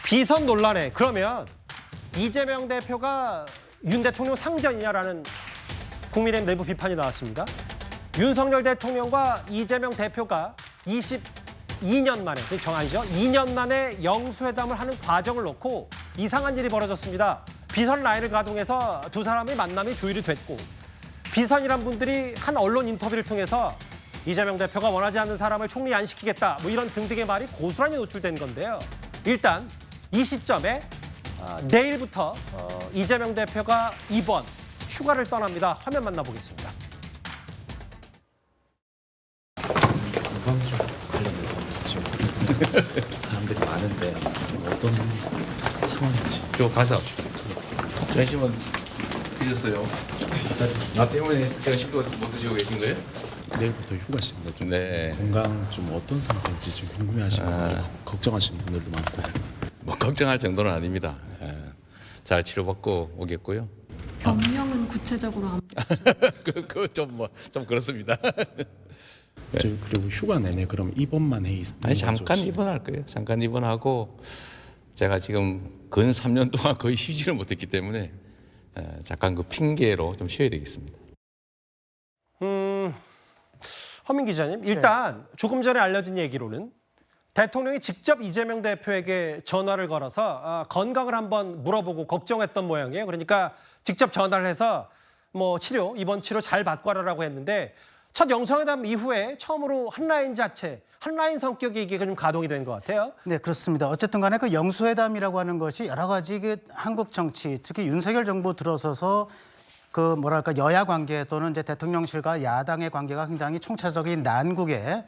비선 논란에 그러면 이재명 대표가 윤 대통령 상전이냐라는 국민의힘 내부 비판이 나왔습니다. 윤석열 대통령과 이재명 대표가 22년 만에, 정한이죠. 2년 만에 영수회담을 하는 과정을 놓고 이상한 일이 벌어졌습니다. 비선 라인을 가동해서 두 사람의 만남이 조율이 됐고 비선이란 분들이 한 언론 인터뷰를 통해서 이재명 대표가 원하지 않는 사람을 총리 안 시키겠다 뭐 이런 등등의 말이 고스란히 노출된 건데요. 일단 이 시점에 내일부터 이재명 대표가 이번 휴가를 떠납니다. 화면 만나보겠습니다. 건강 관련해서 지금 사람들이 많은데 어떤 상황인지. 저 가서 점심은 드셨어요? 나 때문에 제가 식도 못 드시고 계신 거예요? 내일부터 휴가십니다. 좀 네. 건강 좀 어떤 상태인지 지금 궁금해하시는 분들, 걱정하시는 분들도 많고. 뭐 걱정할 정도는 아닙니다. 잘 치료받고 오겠고요. 병명은 구체적으로 안 좀 그렇습니다. 그리고 휴가 내내 그럼 입원만 해 있는 아니 잠깐 입원할 거예요. 잠깐 입원하고 제가 지금 근 3년 동안 거의 쉬지를 못했기 때문에 잠깐 그 핑계로 좀 쉬어야 되겠습니다. 허민 기자님, 일단 조금 전에 알려진 얘기로는 대통령이 직접 이재명 대표에게 전화를 걸어서 건강을 한번 물어보고 걱정했던 모양이에요. 그러니까 직접 전화를 해서 뭐 이번 치료 잘 받고 하라고 했는데 첫 영상회담 이후에 처음으로 한라인 성격의 이게 좀 가동이 된 것 같아요. 네, 그렇습니다. 어쨌든 간에 그 영수회담이라고 하는 것이 여러 가지 그 한국 정치, 특히 윤석열 정부 들어서서 그 뭐랄까 여야 관계 또는 이제 대통령실과 야당의 관계가 굉장히 총체적인 난국에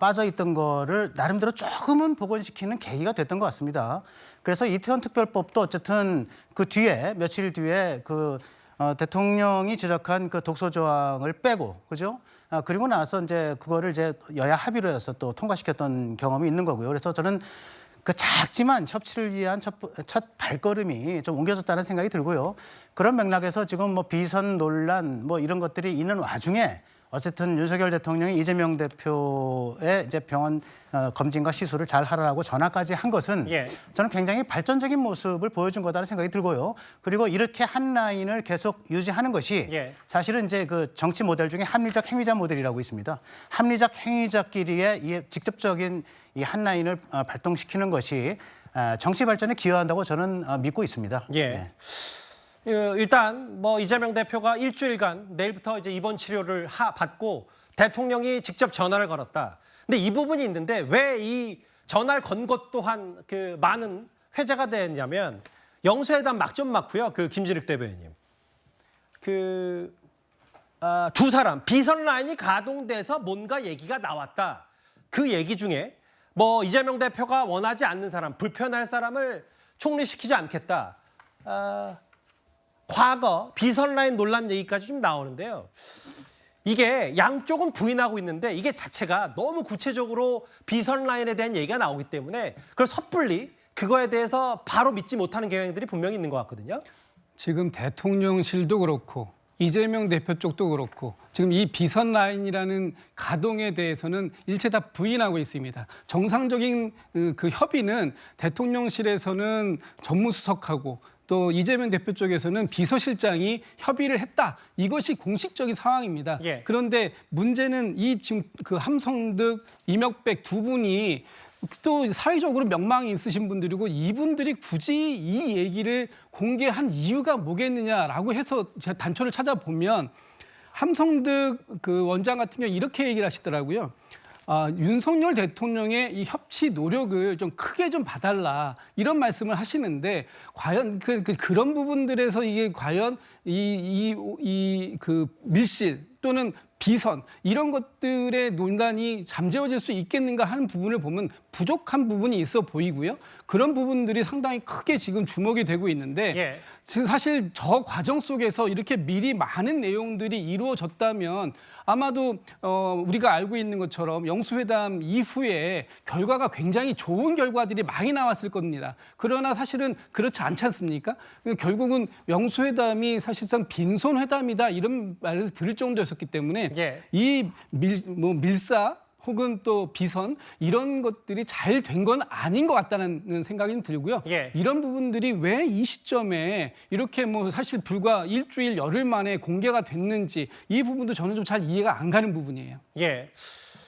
빠져 있던 거를 나름대로 조금은 복원시키는 계기가 됐던 것 같습니다. 그래서 이태원 특별법도 어쨌든 그 뒤에 며칠 뒤에 그 대통령이 지적한 그 독소 조항을 빼고, 그죠? 그리고 나서 이제 그거를 이제 여야 합의로 해서 또 통과시켰던 경험이 있는 거고요. 그래서 저는 그 작지만 협치를 위한 첫 발걸음이 좀 옮겨졌다는 생각이 들고요. 그런 맥락에서 지금 뭐 비선 논란 뭐 이런 것들이 있는 와중에 어쨌든 윤석열 대통령이 이재명 대표의 이제 병원 검진과 시술을 잘 하라고 전화까지 한 것은 저는 굉장히 발전적인 모습을 보여준 거다라는 생각이 들고요. 그리고 이렇게 한 라인을 계속 유지하는 것이 사실은 이제 그 정치 모델 중에 합리적 행위자 모델이라고 있습니다. 합리적 행위자끼리의 이 직접적인 이 한 라인을 발동시키는 것이 정치 발전에 기여한다고 저는 믿고 있습니다. 네. 일단 뭐 이재명 대표가 일주일간 내일부터 이제 입원 치료를 받고 대통령이 직접 전화를 걸었다. 근데 이 부분이 있는데 왜 이 전화를 건 것 또한 그 많은 회자가 됐냐면 영수회담 막좀 많고요. 그 김진욱 대변인님. 두 사람 비선 라인이 가동돼서 뭔가 얘기가 나왔다. 그 얘기 중에 뭐 이재명 대표가 원하지 않는 사람, 불편할 사람을 총리시키지 않겠다. 과거 비선 라인 논란 얘기까지 좀 나오는데요. 이게 양쪽은 부인하고 있는데 이게 자체가 너무 구체적으로 비선 라인에 대한 얘기가 나오기 때문에 그걸 섣불리 그거에 대해서 바로 믿지 못하는 경향들이 분명히 있는 것 같거든요. 지금 대통령실도 그렇고 이재명 대표 쪽도 그렇고 지금 이 비선 라인이라는 가동에 대해서는 일체 다 부인하고 있습니다. 정상적인 그 협의는 대통령실에서는 정무수석하고 또 이재명 대표 쪽에서는 비서실장이 협의를 했다. 이것이 공식적인 상황입니다. 그런데 문제는 이 지금 그 함성득, 이명백 두 분이 또 사회적으로 명망이 있으신 분들이고 이분들이 굳이 이 얘기를 공개한 이유가 뭐겠느냐라고 해서 제가 단초를 찾아보면 함성득 그 원장 같은 경우 이렇게 얘기를 하시더라고요. 윤석열 대통령의 이 협치 노력을 좀 크게 좀 봐달라 이런 말씀을 하시는데 과연 그런 부분들에서 이게 과연 그 밀실 또는 비선 이런 것들의 논란이 잠재워질 수 있겠는가 하는 부분을 보면 부족한 부분이 있어 보이고요. 그런 부분들이 상당히 크게 지금 주목이 되고 있는데 사실 저 과정 속에서 이렇게 미리 많은 내용들이 이루어졌다면 아마도 우리가 알고 있는 것처럼 영수회담 이후에 결과가 굉장히 좋은 결과들이 많이 나왔을 겁니다. 그러나 사실은 그렇지 않지 않습니까? 결국은 영수회담이 사실상 빈손회담이다 이런 말을 들을 정도였었기 때문에 이 밀사 혹은 또 비선 이런 것들이 잘 된 건 아닌 것 같다는 생각이 들고요. 예. 이런 부분들이 왜 이 시점에 이렇게 뭐 사실 불과 일주일 열흘 만에 공개가 됐는지 이 부분도 저는 좀 잘 이해가 안 가는 부분이에요. 예.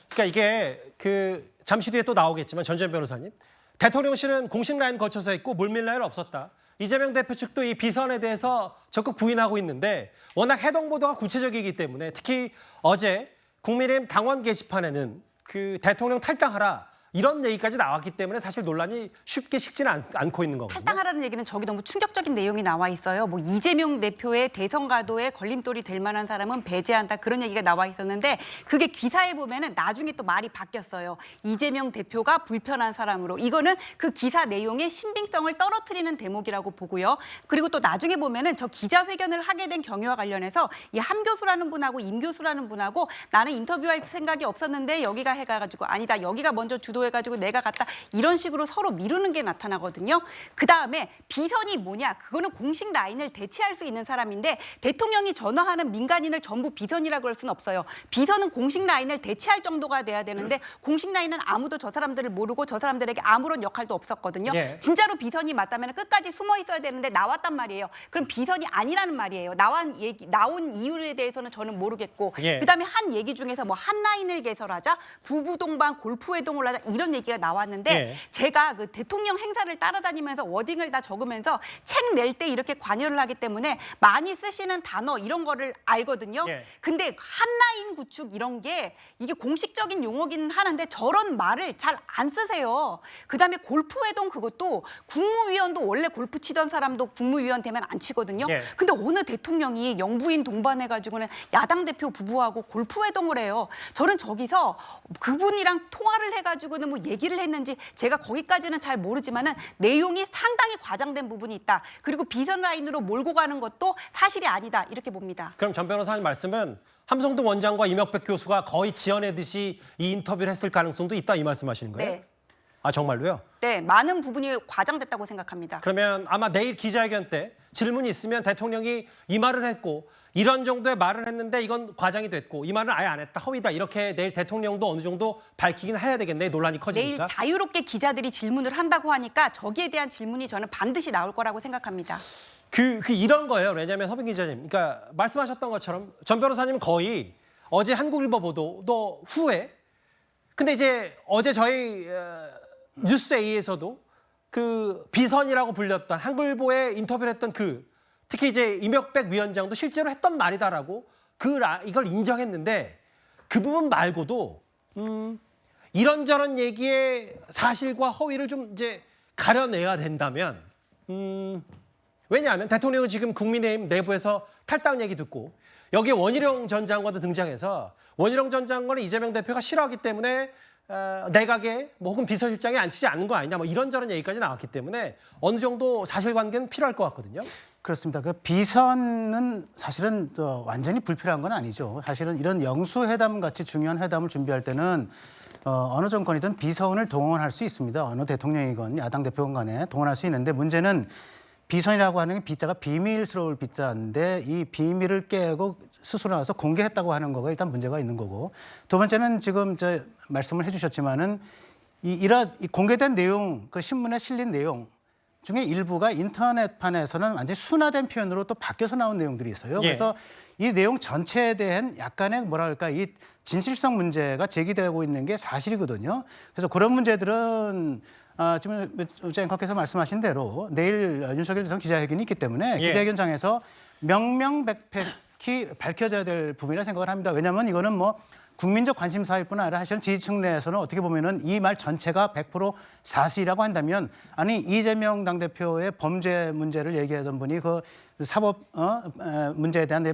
그러니까 이게 그 잠시 뒤에 또 나오겠지만 전재현 변호사님, 대통령실은 공식 라인 거쳐서 했고 물밀 라인 없었다. 이재명 대표 측도 이 비선에 대해서 적극 부인하고 있는데 워낙 해동 보도가 구체적이기 때문에 특히 어제 국민의힘 당원 게시판에는 그 대통령 탈당하라 이런 얘기까지 나왔기 때문에 사실 논란이 쉽게 식지는 않고 있는 거거든요. 탈당하라는 얘기는 저기 너무 충격적인 내용이 나와 있어요. 뭐 이재명 대표의 대선 가도에 걸림돌이 될 만한 사람은 배제한다 그런 얘기가 나와 있었는데 그게 기사에 보면은 나중에 또 말이 바뀌었어요. 이재명 대표가 불편한 사람으로. 이거는 그 기사 내용의 신빙성을 떨어뜨리는 대목이라고 보고요. 그리고 또 나중에 보면은 저 기자회견을 하게 된 경위와 관련해서 이 함 교수라는 분하고 임 교수라는 분하고 나는 인터뷰할 생각이 없었는데 여기가 해가지고 아니다 여기가 먼저 주도해가지고 내가 갔다 이런 식으로 서로 미루는 게 나타나거든요. 그다음에 비선이 뭐냐 그거는 공식 라인을 대체할 수 있는 사람인데 대통령이 전화하는 민간인을 전부 비선이라고 할 수는 없어요. 비선은 공식 라인을 대체할 정도가 돼야 되는데 공식 라인은 아무도 저 사람들을 모르고 저 사람들에게 아무런 역할도 없었거든요. 예. 진짜로 비선이 맞다면 끝까지 숨어 있어야 되는데 나왔단 말이에요. 그럼 비선이 아니라는 말이에요. 나온 이유에 대해서는 저는 모르겠고 예. 그다음에 한 얘기 중에서 뭐 한 라인을 개설하자 부부동반 골프회동을 하자 이런 얘기가 나왔는데 예. 제가 그 대통령 행사를 따라다니면서 워딩을 다 적으면서 책 낼 때 이렇게 관여를 하기 때문에 많이 쓰시는 단어 이런 거를 알거든요. 예. 근데 한라인 구축 이런 게 이게 공식적인 용어긴 하는데 저런 말을 잘 안 쓰세요. 그다음에 골프회동 그것도 국무위원도 원래 골프 치던 사람도 국무위원 되면 안 치거든요. 예. 근데 어느 대통령이 영부인 동반해가지고는 야당 대표 부부하고 골프회동을 해요. 저는 저기서 그분이랑 통화를 해가지고는 뭐 얘기를 했는지 제가 거기까지는 잘 모르지만은 내용이 상당히 과장된 부분이 있다. 그리고 비선 라인으로 몰고 가는 것도 사실이 아니다. 이렇게 봅니다. 그럼 전 변호사님 말씀은 함성동 원장과 이명백 교수가 거의 지어내듯이 이 인터뷰를 했을 가능성도 있다 이 말씀하시는 거예요? 네. 아 정말로요? 네, 많은 부분이 과장됐다고 생각합니다. 그러면 아마 내일 기자회견 때 질문이 있으면 대통령이 이 말을 했고 이런 정도의 말을 했는데 이건 과장이 됐고 이 말은 아예 안 했다 허위다 이렇게 내일 대통령도 어느 정도 밝히긴 해야 되겠네 논란이 커지니까. 내일 자유롭게 기자들이 질문을 한다고 하니까 저기에 대한 질문이 저는 반드시 나올 거라고 생각합니다. 그 이런 거예요. 왜냐하면 서빈 기자님, 그러니까 말씀하셨던 것처럼 전 변호사님은 거의 어제 한국일보 보도도 후에, 근데 이제 어제 저희 뉴스A에서도 그 비선이라고 불렸던 한국일보에 인터뷰를 했던 특히 이제 이명백 위원장도 실제로 했던 말이다라고 이걸 인정했는데 그 부분 말고도 이런저런 얘기의 사실과 허위를 좀 이제 가려내야 된다면. 왜냐하면 대통령은 지금 국민의힘 내부에서 탈당 얘기 듣고 여기에 원희룡 전 장관도 등장해서 원희룡 전 장관은 이재명 대표가 싫어하기 때문에 내각에 뭐 혹은 비서실장에 앉히지 않는 거 아니냐 뭐 이런저런 얘기까지 나왔기 때문에 어느 정도 사실관계는 필요할 것 같거든요. 그렇습니다. 그 비선은 사실은 완전히 불필요한 건 아니죠. 사실은 이런 영수회담 같이 중요한 회담을 준비할 때는 어느 정권이든 비선을 동원할 수 있습니다. 어느 대통령이건 야당 대표건 간에 동원할 수 있는데 문제는 비선이라고 하는 게 비자가 비밀스러울 비자인데 이 비밀을 깨고 스스로 나와서 공개했다고 하는 거가 일단 문제가 있는 거고 두 번째는 지금 말씀을 해주셨지만은 이 공개된 내용 그 신문에 실린 내용 중에 일부가 인터넷판에서는 완전히 순화된 표현으로 또 바뀌어서 나온 내용들이 있어요. 예. 그래서 이 내용 전체에 대한 약간의 뭐랄까 이 진실성 문제가 제기되고 있는 게 사실이거든요. 그래서 그런 문제들은 지금 앵커께서 말씀하신 대로 내일 윤석열 대통령 기자회견이 있기 때문에 예. 기자회견장에서 명명백백히 밝혀져야 될 부분이라 생각을 합니다. 왜냐하면 이거는 뭐 국민적 관심사일 뿐 아니라 사실은 지지층 내에서는 어떻게 보면은 이 말 전체가 100% 사실이라고 한다면 아니 이재명 당대표의 범죄 문제를 얘기하던 분이 그 사법 문제에 대한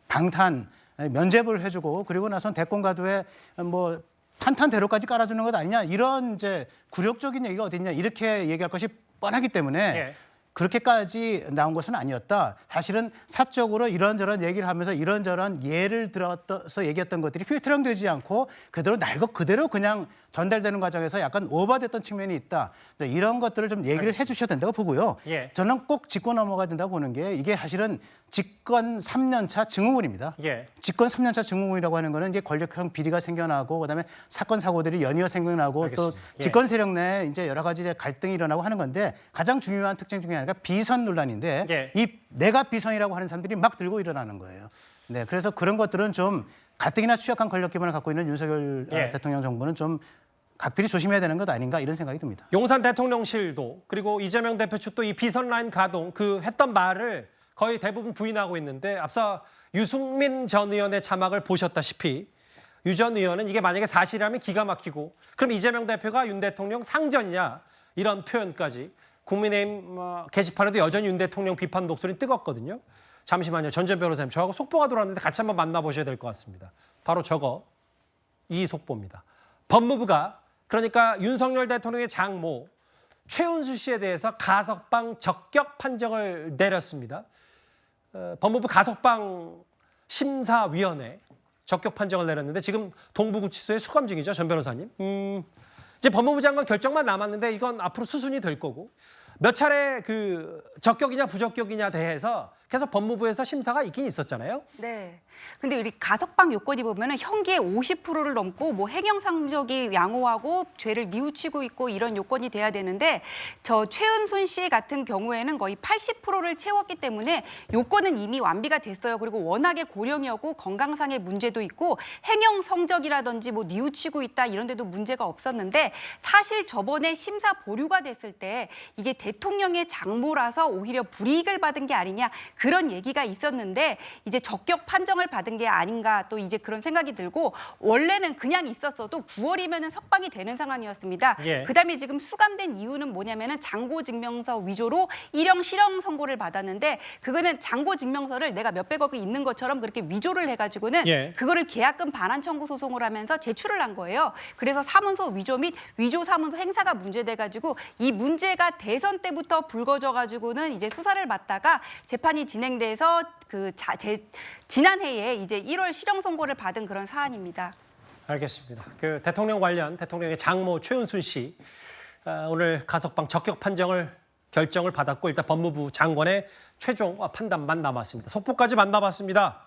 방탄 면죄부를 해주고 그리고 나선 대권 가도에 뭐 탄탄대로까지 깔아주는 것 아니냐 이런 이제 굴욕적인 얘기가 어딨냐 이렇게 얘기할 것이 뻔하기 때문에 예. 그렇게까지 나온 것은 아니었다. 사실은 사적으로 이런저런 얘기를 하면서 이런저런 예를 들어서 얘기했던 것들이 필터링되지 않고 그대로 날 것 그대로 그냥 전달되는 과정에서 약간 오버됐던 측면이 있다. 이런 것들을 좀 얘기를 해주셔야 된다고 보고요. 예. 저는 꼭 짚고 넘어가야 된다고 보는 게 이게 사실은 집권 3년차 증후군입니다. 예. 집권 3년차 증후군이라고 하는 거는 이제 권력형 비리가 생겨나고 그다음에 사건 사고들이 연이어 생겨나고 알겠습니다. 또 예. 집권 세력 내에 이제 여러 가지 이제 갈등이 일어나고 하는 건데 가장 중요한 특징 중에 하나가 비선 논란인데 예. 이 내가 비선이라고 하는 사람들이 막 들고 일어나는 거예요. 네, 그래서 그런 것들은 좀 가뜩이나 취약한 권력 기반을 갖고 있는 윤석열 예. 대통령 정부는 좀 각별히 조심해야 되는 것 아닌가 이런 생각이 듭니다. 용산 대통령실도 그리고 이재명 대표 측도 이 비선 라인 가동 그 했던 말을 거의 대부분 부인하고 있는데 앞서 유승민 전 의원의 자막을 보셨다시피 유 전 의원은 이게 만약에 사실이라면 기가 막히고 그럼 이재명 대표가 윤 대통령 상전이냐 이런 표현까지 국민의힘 게시판에도 여전히 윤 대통령 비판 목소리 뜨겁거든요. 잠시만요. 전전 변호사님 저하고 속보가 들어왔는데 같이 한번 만나보셔야 될 것 같습니다. 바로 저거 이 속보입니다. 법무부가 그러니까 윤석열 대통령의 장모 최은수 씨에 대해서 가석방 적격 판정을 내렸습니다. 법무부 가석방 심사위원회 적격 판정을 내렸는데 지금 동부구치소에 수감 중이죠, 전 변호사님. 이제 법무부 장관 결정만 남았는데 이건 앞으로 수순이 될 거고 몇 차례 그 적격이냐 부적격이냐 대해서 계속 법무부에서 심사가 있긴 있었잖아요. 네. 근데 우리 가석방 요건이 보면은 형기의 50%를 넘고 뭐 행영 상적이 양호하고 죄를 뉘우치고 있고 이런 요건이 돼야 되는데 저 최은순 씨 같은 경우에는 거의 80%를 채웠기 때문에 요건은 이미 완비가 됐어요. 그리고 워낙에 고령이었고 건강상의 문제도 있고 행영 성적이라든지 뭐 뉘우치고 있다 이런 데도 문제가 없었는데 사실 저번에 심사 보류가 됐을 때 이게 대통령의 장모라서 오히려 불이익을 받은 게 아니냐 그런 얘기가 있었는데 이제 적격 판정을 받은 게 아닌가 또 이제 그런 생각이 들고 원래는 그냥 있었어도 9월이면은 석방이 되는 상황이었습니다. 예. 그다음에 지금 수감된 이유는 뭐냐면은 장고 증명서 위조로 일형 실형 선고를 받았는데 그거는 장고 증명서를 내가 몇백억이 있는 것처럼 그렇게 위조를 해가지고는 예. 그거를 계약금 반환 청구 소송을 하면서 제출을 한 거예요. 그래서 사문서 위조 및 위조 사문서 행사가 문제돼가지고 이 문제가 대선 때부터 불거져가지고는 이제 수사를 받다가 재판이 진행돼서 지난해에 이제 1월 실형 선고를 받은 그런 사안입니다. 알겠습니다. 그 대통령 관련 대통령의 장모 최은순 씨 오늘 가석방 적격 판정을 결정을 받았고 일단 법무부 장관의 최종 판단만 남았습니다. 속보까지 만나봤습니다.